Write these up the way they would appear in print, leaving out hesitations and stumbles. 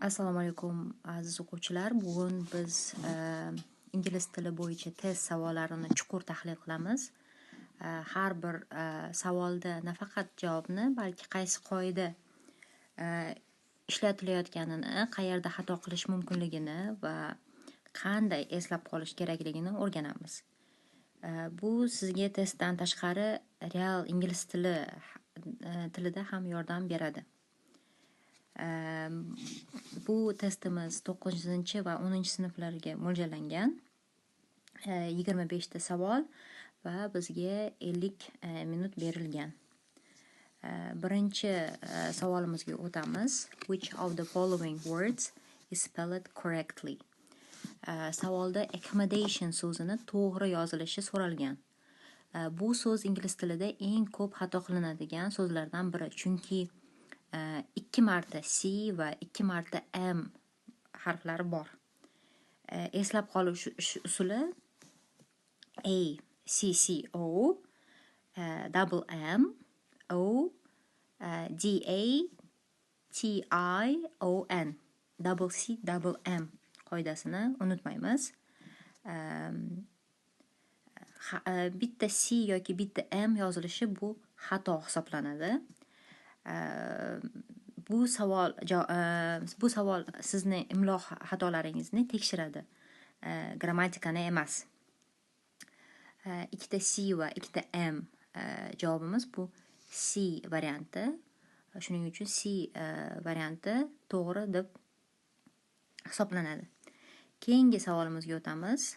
Assalomu alaykum aziz o'quvchilar. Bugun biz ingliz tili bo'yicha test savollarini chuqur tahlil qilamiz. Har bir savolda nafaqat javobni, balki qaysi qoida ishlatilayotganini, qayerda xato qilish mumkinligini va qanday eslab qolish kerakligini o'rganamiz. Bu sizga testdan tashqari real ingliz tilida ham yordam beradi. Bu testimiz 9 va 10 sinflarga mo'ljallangan 25 ta savol va bizga 50 minut berilgan. Birinchi savolimizga o'tamiz. Which of the following words is spelled correctly? Savolda accommodation so'zini to'g'ri yozilishi so'ralgan. Bu so'z ingliz tilida eng ko'p xato qilinadigan so'zlardan biri, chunki 2 marta C va 2 marta M harflari bor. Eslab qolish usuli A, C, C, O, double M, O, D, A, T, I, O, N, double C, double M qoidasini unutmaymiz. Bitta C yoki bitta M yozilishi bu xato hisoblanadi. Bu savol sizni imlo xatolaringizni tekshiradi, grammatikani emas. Ikkita C va ikkita M javobimiz bu C varianti. Shuning uchun C varianti to'g'ri deb hisoblanadi. Keyingi savolimizga o'tamiz.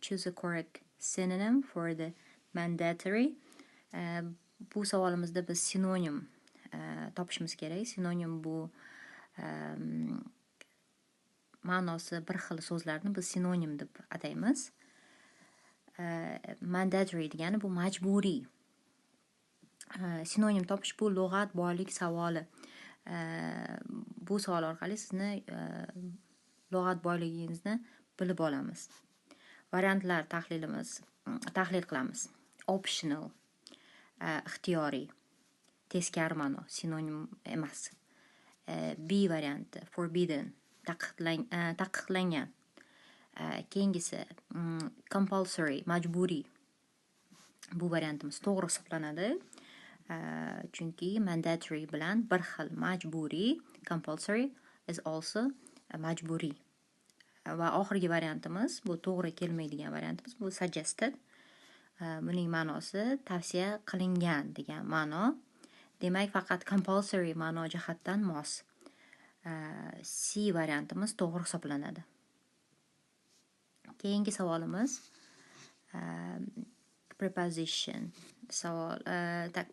Choose a correct synonym for the mandatory. Bu savolimizda biz sinonim topishimiz kerak. Sinonim bu ma'nosi bir xil so'zlarni biz sinonim deb ataymiz. Mandatory degani bu majburiy. Sinonim topish bu lug'at boylik savoli. Bu savol orqali sizni lug'at boyligingizni bilib olamiz. Variantlar tahlil qilamiz. Optional, ixtiyoriy, teskari ma'no, sinonim emas. B varianti, forbidden, taqiqlangan. Keyingisi compulsory, majburiy. Bu variantimiz to'g'ri hisoblanadi. Chunki mandatory bilan bir xil. Majburiy, compulsory is also majburiy. Va oxirgi variantimiz, bu to'g'ri kelmaydigan variantimiz, bu suggested. Buning ma'nosi tavsiya qilingan degan ma'no. Demak, faqat compulsory ma'no jihatdan mos. C variantimiz to'g'ri hisoblanadi. Keyingi savolimiz preposition.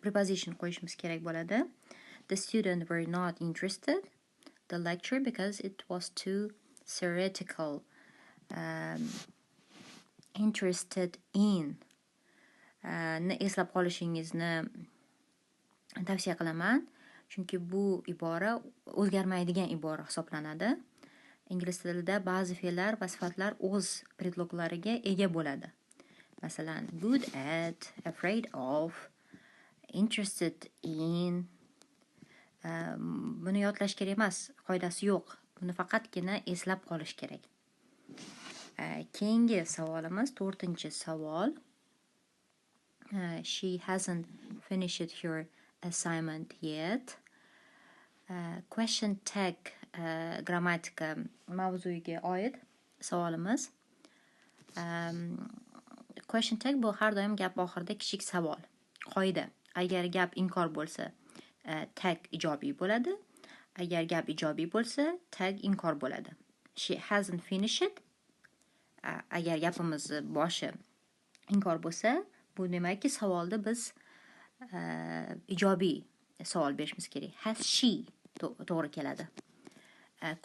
Preposition qo'yishimiz kerak bo'ladi. The students were not interested the lecture because it was too theoretical. Interested in ni eslab qolishingizni tavsiya qilaman, chunki bu ibora o'zgarmaydigan ibora hisoblanadi. Ingliz tilida ba'zi fe'llar va sifatlar o'z predloglariga ega bo'ladi. Masalan, good at, afraid of, interested in. Buni yodlash kerak emas, qoidasi yo'q. Buni faqatgina eslab qolish kerak. Keyingi savolimiz 4-chi savol. She hasn't finished her assignment yet. Question tag grammatika mavzuiga oid savolimiz. Question tag bu har doim gap oxirida kichik savol. Qoida: agar gap inkor bo'lsa, tag ijobiy bo'ladi. Agar gap ijobiy bo'lsa, tag inkor bo'ladi. She hasn't finished. Agar gapimiz boshi inkor bo'lsa, bu demakki savolda biz ijobiy savol berishimiz kerak. Has she to'g'ri keladi.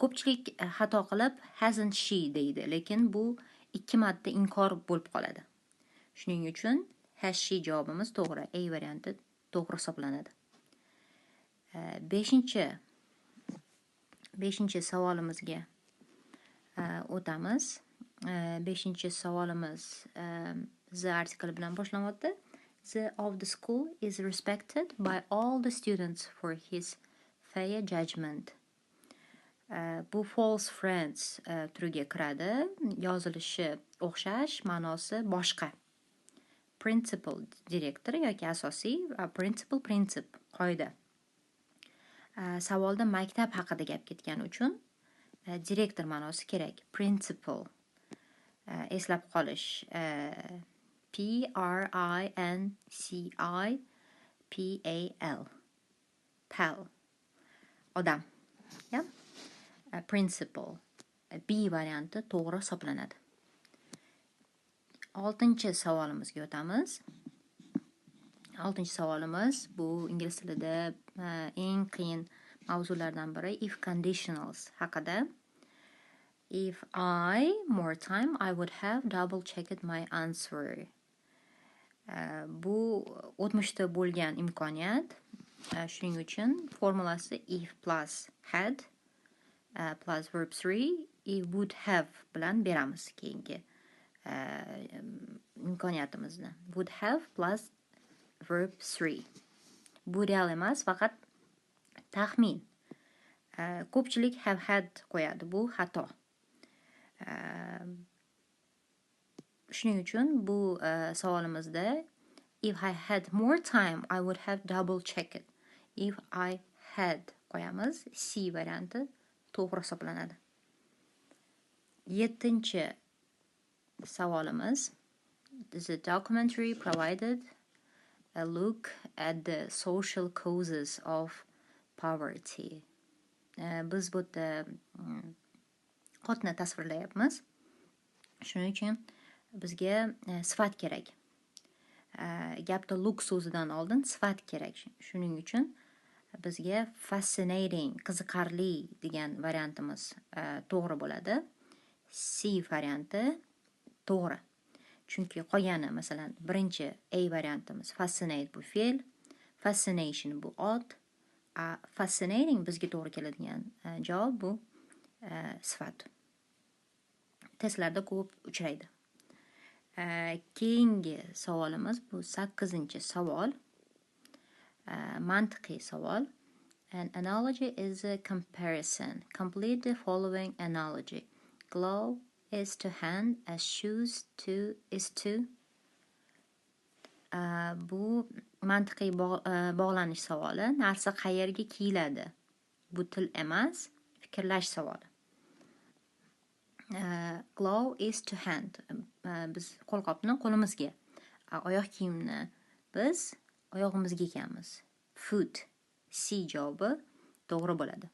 Ko'pchilik xato qilib hasn't she deydi, lekin bu 2 marta inkor bo'lib qoladi. Shuning uchun has she javobimiz to'g'ri. A varianti to'g'ri hisoblanadi. 5-chi savolimizga o'tamiz. 5-chi savolimiz the article bilan boshlanyapti. The of the school is respected by all the students for his fair judgment. Bu false friends turiga kiradi. Yozilishi o'xshash, ma'nosi boshqa. Principal direktor yoki asosiy, principal prinsip qoida. Savolda maktab haqida gap ketgani uchun direktor ma'nosi kerak. Principal eslab qolish. P-R-I-N-C-I-P-A-L. Pal. Odam. Ya? Principal. B varianti to'g'ri hisoblanadi. 6-savolimizga o'tamiz. 6-savolimiz bu ingliz tilida eng qiyin mavzulardan biri if conditionals haqida. If more time I would have double checked my answer. Bu o'tmishda bo'lgan imkoniyat. Shuning uchun formulasi if plus had plus verb 3 if would have bilan beramiz keyingi imkoniyatimizni. Would have plus verb 3. Bu real emas, faqat taxmin. Ko'pchilik have had qo'yadi, bu xato. Shuning uchun bu savolimizda if I had more time I would have double checked. If I had qo'yamiz, C varianti to'g'ri hisoblanadi. 7-savolimiz. The documentary provided a look at the social causes of poverty. Biz bu yerda xotni tasvirlayapmiz. Shuning uchun bizga sifat kerak. Gapda look so'zidan oldin sifat kerak. Shuning uchun bizga fascinating, qiziqarli degan variantimiz to'g'ri bo'ladi. C varianti to'g'ri. Chunki qolgani, masalan, birinchi A variantimiz fascinate bu fe'l, fascination bu ot, fascinating bizga to'g'ri keladigan javob bu sifat. Testlarda ko'p uchraydi. Keyingi savolimiz bu 8-savol. Mantiqiy savol. An analogy is a comparison. Complete the following analogy. Glove is to hand as shoes is to. Bu mantiqiy bog'lanish savoli. Narsa qayerga kiyiladi? Bu til emas, fikrlash savoli. Glove is to hand. Biz qo'lqopni qo'limizga, oyoq kiyimni biz oyog'imizga kiyamiz. Foot. C javobi to'g'ri bo'ladi.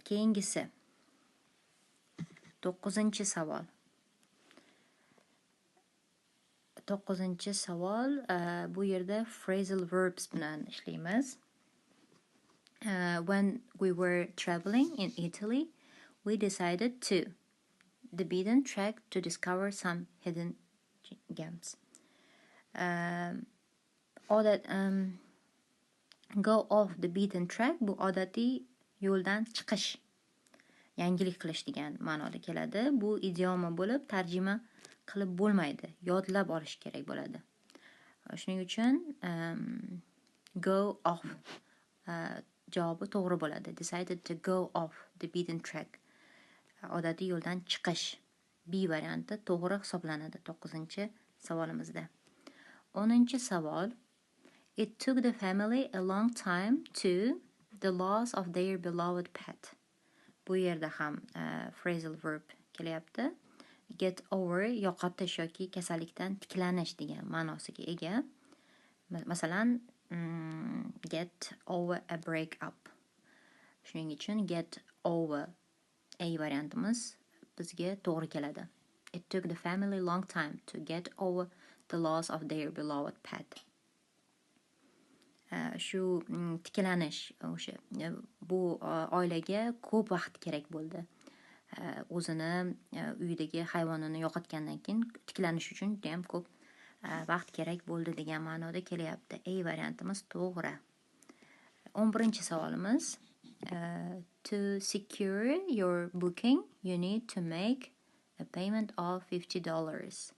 Keyingisi 9-savol. 9-savol bu yerda phrasal verbs bilan ishlaymiz. When we were traveling in Italy, we decided to the beaten track to discover some hidden gems. Go off the beaten track bu odatiy yo'ldan chiqish, yangilik qilish degan ma'noda keladi. Bu idioma bo'lib, tarjima qilib bo'lmaydi, yodlab olish kerak bo'ladi. Shuning uchun go off javobi to'g'ri bo'ladi. Decided to go off the beaten track. Odatiy yo'ldan chiqish. B varianti to'g'ri hisoblanadi 9-savolimizda. 10-savol. It took the family a long time to the loss of their beloved pet. Bu yerda ham phrasal verb kelyapti. Get over yo'qotish yoki kasallikdan tiklanish degan ma'nosiga ega. Masalan, get over a break-up. Shuning uchun get over A variantimiz bizga to'g'ri keladi. It took the family long time to get over the loss of their beloved pet. Shu tiklanish, o'sha bu oilaga ko'p vaqt kerak bo'ldi. O'zini uyidagi hayvonini yo'qotgandan keyin tiklanish uchun ham ko'p vaqt kerak bo'ldi degan ma'noda kelyapti. A variantimiz to'g'ri. 11-savolimiz. To secure your booking, you need to make a payment of $50.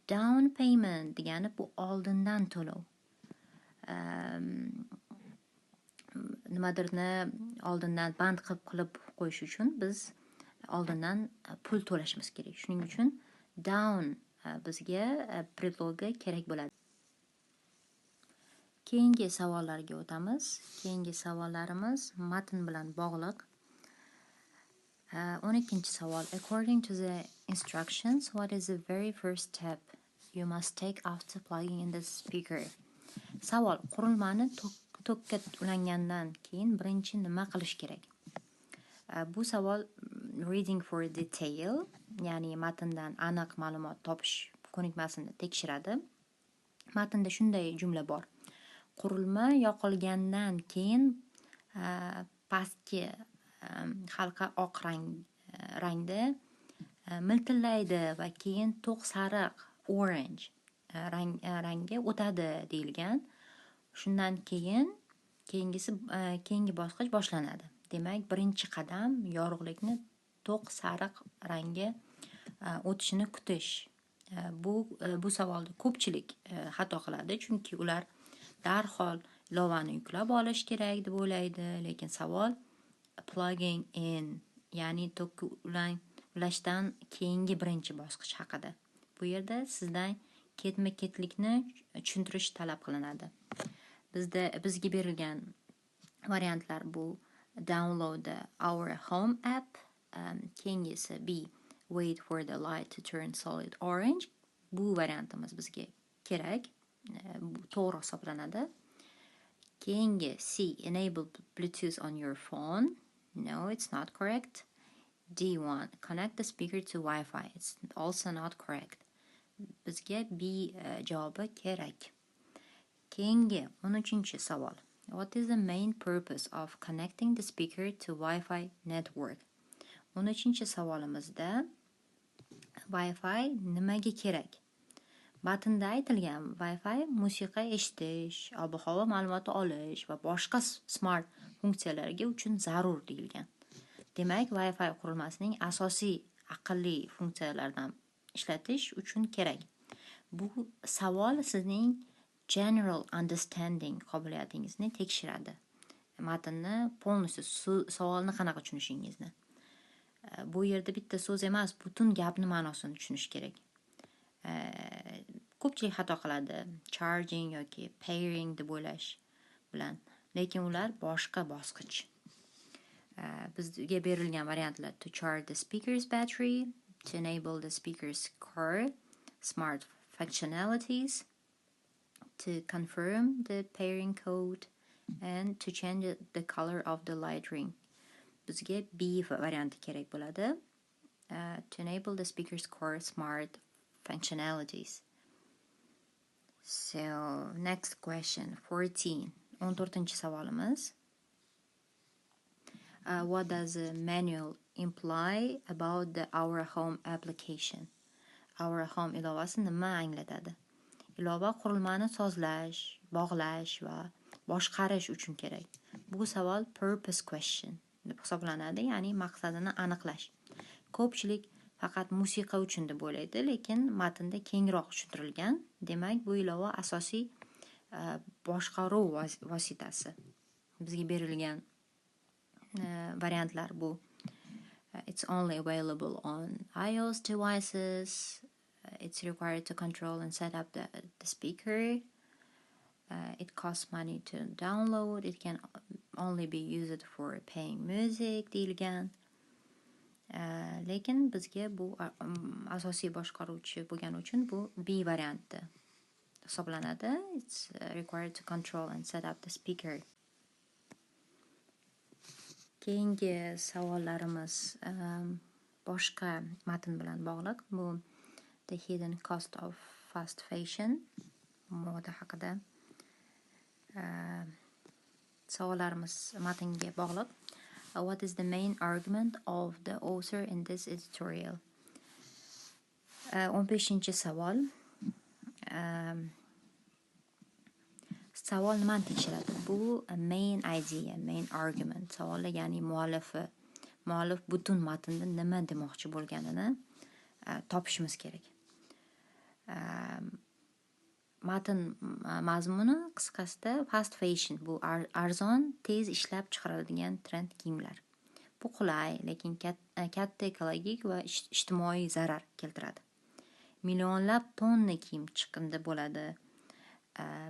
Down payment degani bu oldindan to'lov. nimadirni oldindan band qilib qo'yish uchun biz oldindan pul to'lashimiz kerak. Shuning uchun down bizga predlogi kerak bo'ladi. Keyingi savollarga o'tamiz. Keyingi savollarimiz matn bilan bog'liq. 12 savol. According to the instructions, what is the very first step you must take after plugging in the speaker? Savol: qurilmani tokka ulangandan keyin birinchi nima qilish kerak? Bu savol reading for detail, ya'ni matndan aniq ma'lumot topish ko'nikmasini tekshiradi. Matnda shunday jumla bor: qurilma yoqilgandan keyin pastki halqa oq rangda miltillaydi va keyin to'q sariq orange rangga o'tadi deyilgan. Shundan keyin keyingi bosqich boshlanadi. Demak, birinchi qadam yorug'likni to'q sariq rangga o'tishini kutish. Bu savolda ko'pchilik xato qiladi, chunki ular darhol ilovani yuklab olish kerak deb o'ylaydi, lekin savol plugging in, ya'ni tokka ulashdan keyingi birinchi bosqich haqida. Bu yerda sizdan ketma-ketlikni tushuntirish talab qilinadi. Bizga berilgan variantlar bu: download our home app, keyingisi B, wait for the light to turn solid orange. Bu variantimiz bizga kerak, bu to'g'ri hisoblanadi. Keyingi C, enable Bluetooth on your phone. No, it's not correct. D1, connect the speaker to Wi-Fi. It's also not correct. Bizga B javobi kerak. Keyingi 13 savol. What is the main purpose of connecting the speaker to Wi-Fi network? 13 savolimizda Wi-Fi nimaga kerak? Matnda aytilgan Wi-Fi musiqa eshitish, ob-havo ma'lumoti olish va boshqa smart funksiyalarga uchun zarur deyilgan. Demak, Wi-Fi qurilmasining asosiy aqlli funksiyalaridan ishlatish uchun kerak. Bu savol sizning general understanding qobiliyatingizni tekshiradi. Matnni polностью savolni qanaqa tushunishingizni. Bu yerda bitta so'z emas, butun gapni ma'nosini tushunish kerak. Ko'pchilik xato qiladi, charging yoki pairing deb o'ylash bilan, lekin ular boshqa bosqich. Bizga berilgan variantlar: to charge the speaker's battery, to enable the speaker's core smart functionalities, to confirm the pairing code, and to change the color of the light ring. Bizga B varianti kerak bo'ladi. To enable the speaker's core smart functionalities. So, next question, 14. 14 savolimiz. What does the manual imply about the Our Home application? Our Home ilovasi nima anglatadi? Ilova qurilmani sozlash, bog'lash va boshqarish uchun kerak. Bu savol purpose question deb hisoblanadi, ya'ni maqsadini aniqlash. Ko'pchilik faqat musiqa uchun deb o'ylaydi, lekin matnda kengroq tushuntirilgan. Demak, bu ilova asosiy boshqaruv vositasi. Bizga berilgan variantlar bu: it's only available on iOS devices, it's required to control and set up the speaker, it costs money to download, it can only be used for paying music deyilgan. Lekin bizga bu asosiy boshqaruvchi bo'lgani uchun bu B varianti hisoblanadi. It's required to control and set up the speaker. Keyingi savollarimiz boshqa matn bilan bog'liq. Bu the hidden cost of fast fashion moda haqida. Savollarimiz matnga bog'liq. What is the main argument of the author in this editorial? 15 savol. Savol nimani tekshiradi? Bu main idea, main argument. Savolda ya'ni muallif butun matnda nima demoqchi bo'lganini topishimiz kerak. matn mazmuni qisqasida fast fashion, bu arzon, tez ishlab chiqariladigan trend kiyimlar. Bu qulay, lekin katta ekologik va ijtimoiy zarar keltiradi. Millionlab tonna kiyim chiqindi bo'ladi.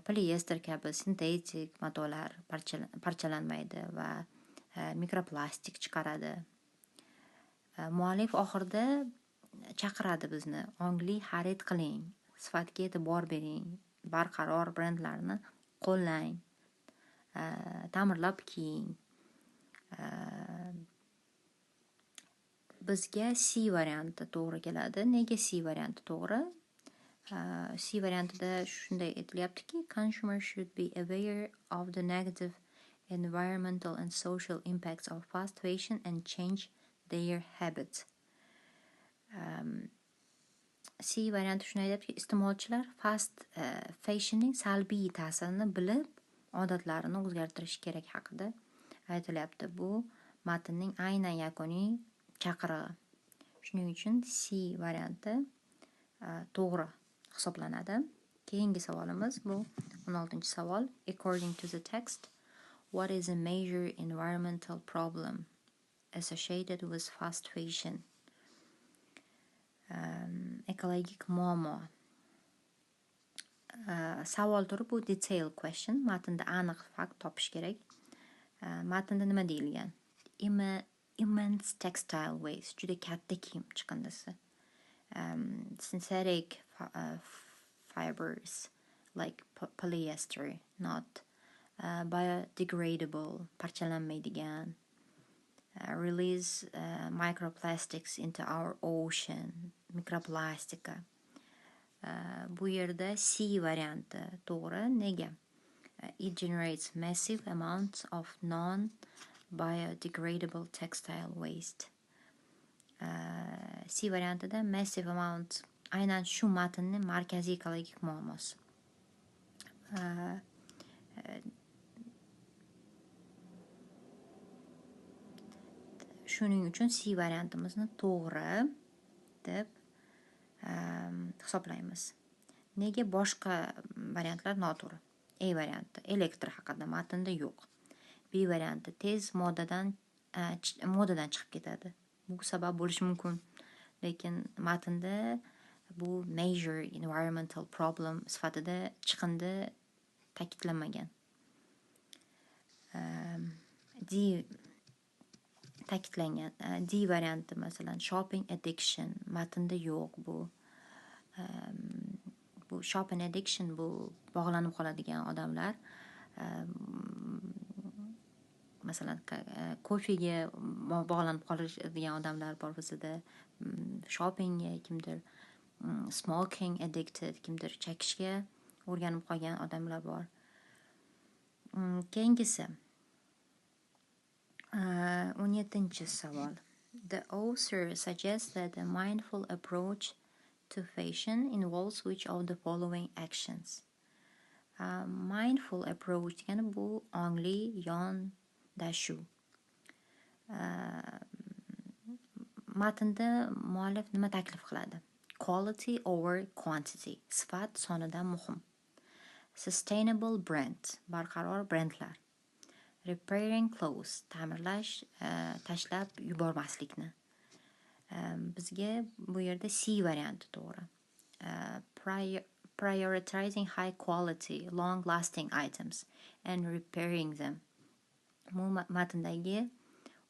Polyester kabi sintetik matolar parchalanmaydi va mikroplastik chiqaradi. Muallif oxirida chaqiradi bizni: ongli xarid qiling, sifatga e'tibor bering, barqaror brendlarni qo'llang, ta'mirlab kiying. Bizga C varianti to'g'ri keladi. Nega C varianti to'g'ri? C variantida shunday aytilyaptiki, consumers should be aware of the negative environmental and social impacts of fast fashion and change their habits. C varianti shunday aytyaptiki, iste'molchilar fast fashionning salbiy ta'sirini bilib, odatlarini o'zgartirish kerak haqida aytilyapti. Bu matnning aynan yakuniy chaqirig'i. Shuning uchun C varianti to'g'ri hisoblanadi. Keyingi savolimiz bu 16-savol. According to the text, what is a major environmental problem associated with fast fashion? Ekologik muammo. Savol turi bu detail question. Matnda aniq fakt topish kerak. Matnda nima deyilgan? Immense textile waste, juda katta kiyim chiqindisi. Synthetic fibers like polyester, not biodegradable, parchalanmaydigan, release microplastics into our ocean, mikroplastika. Bu yerda C varianti to'g'ri. Nega? It generates massive amounts of non-biodegradable textile waste. C variantida massive amount aynan shu matnning markaziy ekologik muammosi. Shuning uchun C variantimizni to'g'ri deb hisoblaymiz. Nega boshqa variantlar noto'g'ri? A varianti elektr haqida matnda yo'q. B varianti tez modadan chiqib ketadi. Bu sabab bo'lishi mumkin, lekin matnda bu major environmental problem sifatida chiqindi ta'kidlanmagan. D ta'kidlangan. D varianti masalan shopping addiction matnda yo'q. Bu shopping addiction bu bog'lanib qoladigan odamlar. Masalan kofega bog'lanib qoladigan odamlar bor bizda. Shoppingga, kimdir smoking addicted, kimdir chekishga o'rganib qolgan odamlar bor. Keyingisi 17-savol. The author suggests that a mindful approach to fashion involves which of the following actions? Mindful approach degani bu ongli yondashuv. Matnda muallif nima taklif qiladi? Quality over quantity, sifat sonidan muhim. Sustainable brand, barqaror brendlar. Repairing clothes, ta'mirlash, tashlab yubormaslikni. Bizga bu yerda C varianti to'g'ri. Prioritizing high quality, long lasting items and repairing them. Bu matndagi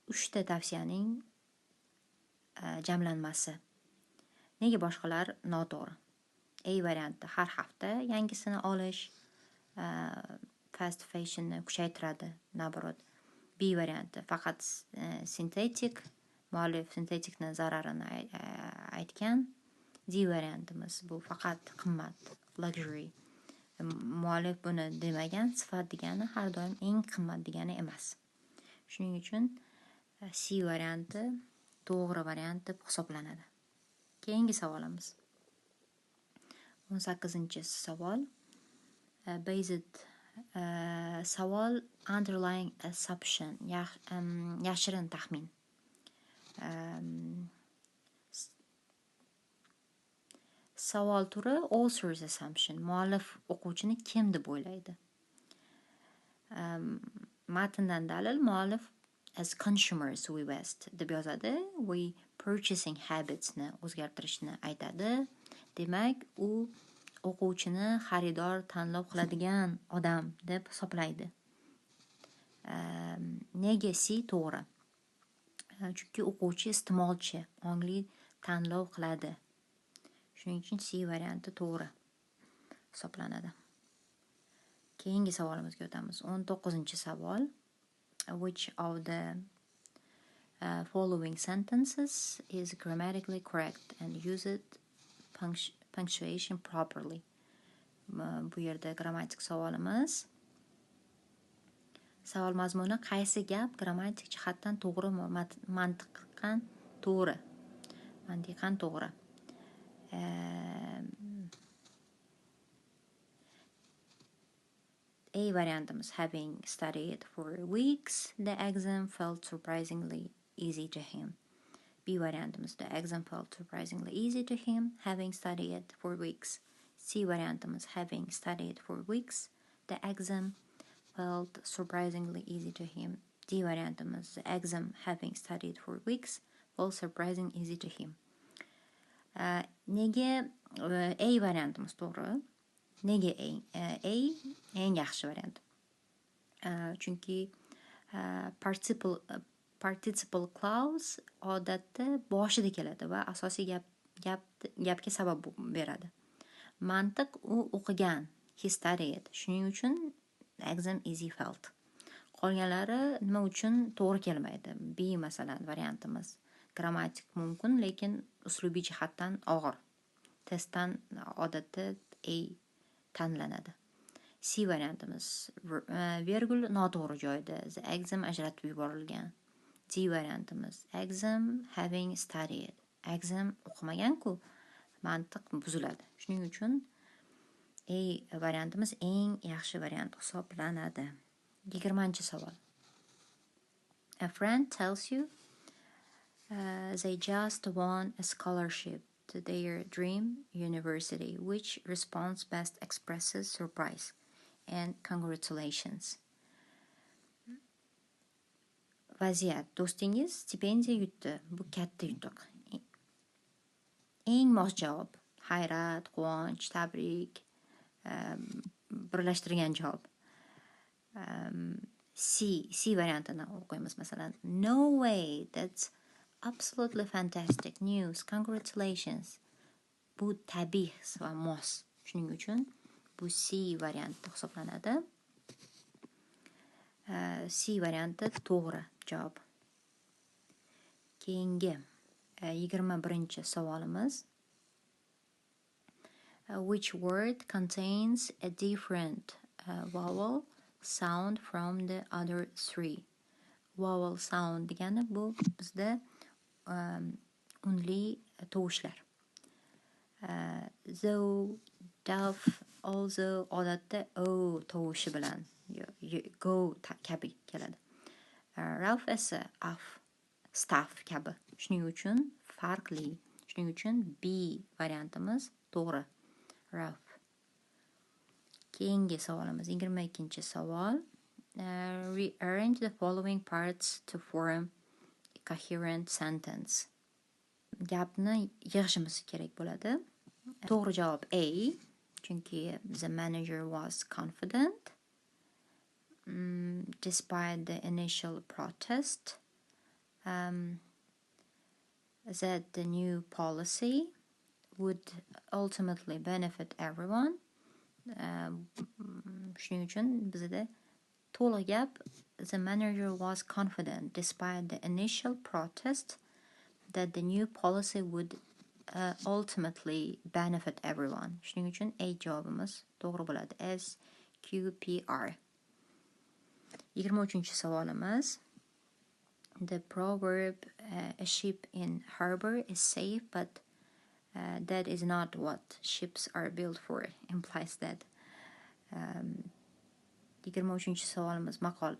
3 ta tavsiyaning jamlanmasi. Nega boshqalar noto'g'ri? A varianti har hafta yangisini olish fast fashionni kuchaytiradi, naborot. B varianti faqat sintetik, muallif sintetikni zararini aytgan. D variantimiz bu faqat qimmat, luxury. Muallif buni demagan, sifat degani har doim eng qimmat degani emas. Shuning uchun C varianti to'g'ri variant deb hisoblanadi. Keyingi savolimiz 18-savol. Based savol underlying assumption, yashirin taxmin. Savol turi author's assumption. Muallif o'quvchini kim deb o'ylaydi? Matndan dalil muallif as consumers we West deb yozadi. We purchasing habitsni o'zgartirishni aytadi. Demak, u o'quvchini xaridor tanlov qiladigan odam deb hisoblaydi. Nega C to'g'ri? Chunki o'quvchi iste'molchi, ongli tanlov qiladi. Shuning uchun C varianti to'g'ri hisoblanadi. Keyingi savolimizga o'tamiz. 19-savol. Which of the following sentences is grammatically correct and uses punctuation properly? Bu yerda grammatik savolimiz. Savol mazmuni qaysi gap grammatik jihatdan to'g'rimi? Mantiqan to'g'ri. Mantiqan to'g'ri. A variantimiz having studied for weeks, the exam felt surprisingly easy to him. B variantimiz the exam felt surprisingly easy to him, having studied for weeks. C variantimiz having studied for weeks, the exam felt surprisingly easy to him. D variantimiz the exam having studied for weeks felt surprisingly easy to him. Nega A variantimiz to'g'ri? Nega A eng yaxshi variant? Chunki participle clause odatda boshida keladi va asosiy gapga sabab beradi. Mantiq u o'qigan, he studied. Shuning uchun exam easy felt. Qolganlari nima uchun to'g'ri kelmaydi? B masalan variantimiz. Grammatik mumkin, lekin uslubiy jihatdan og'ir. Testdan odatda A tanlanadi. C variantimiz. Virgul noto'g'ri joyda. The exam ajratib yuborilgan. D variantimiz. Exam having studied. Exam o'qimagan-ku, mantiq buziladi. Shuning uchun A variantimiz eng yaxshi variant hisoblanadi. 20-savol. A friend tells you they just won a scholarship to their dream university. Which response best expresses surprise and congratulations? Vaziyat. Do'stingiz stipendiya yutdi. Bu katta yutuq. Eng mos javob. Hayrat, quvonch, tabrik, birlashtirgan javob. C variantini o'qiymiz masalan. No way, that's absolutely fantastic news. Congratulations. Bu tabiiy va mos. Shuning uchun bu C varianti hisoblanadi. C varianti to'g'ri javob. Keyingi 21-savolimiz. Which word contains a different vowel sound from the other three? Vowel sound degani bu bizda unli tovushlar. Though, dove, although odatda O tovushi bilan go kabi keladi. Ralph esa af, staff kabi. Shuning uchun farqli. Shuning uchun B variantimiz to'g'ri. Ralph. Keyingi savolimiz 22-savol. Rearrange the following parts to form a coherent sentence. Gapni yig'ishimiz kerak bo'ladi. To'g'ri javob A, chunki the manager was confident despite the initial protest that the new policy would ultimately benefit everyone. Shuning uchun bizda to'liq gap the manager was confident despite the initial protest that the new policy would ultimately benefit everyone. Shuning uchun A javobimiz to'g'ri bo'ladi. SQPR. 23-savolimiz. The proverb a ship in harbor is safe, but that is not what ships are built for implies that. 23-savolimiz maqol.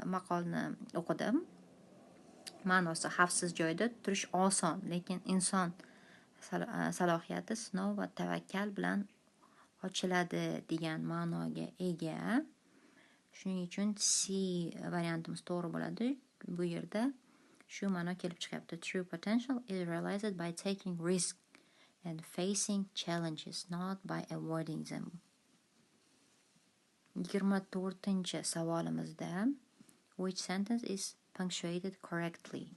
Maqolni o'qidim. Ma'nosi xavfsiz joyda turish oson, lekin inson salohiyati sinov va tavakkal bilan ochiladi degan ma'noga ega. Shuning uchun C variantimiz to'g'ri bo'ladi. Bu yerda shu ma'no kelib chiqyapti. True potential is realized by taking risk and facing challenges, not by avoiding them. 24-savolimizda which sentence is punctuated correctly?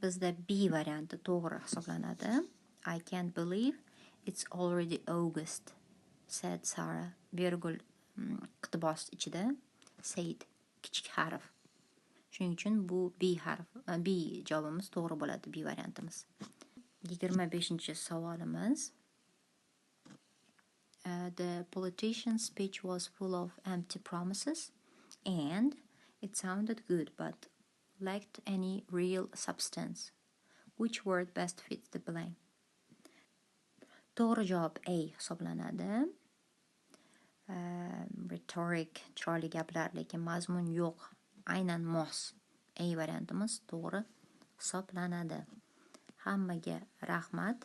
Bizda B varianti to'g'ri hisoblanadi. I can't believe it's already August, said Sarah. Virgul iqtibos ichida said kichik harf. Shuning uchun bu B javobimiz to'g'ri bo'ladi, B variantimiz. 25-savolimiz. The politician's speech was full of empty promises and it sounded good but lacked any real substance. Which word best fits the blank? To'g'ri javob A hisoblanadi. Rhetoric, chiroyli gaplar, lekin mazmun yo'q. Aynan mos. A variantimiz to'g'ri hisoblanadi. Hammaga rahmat.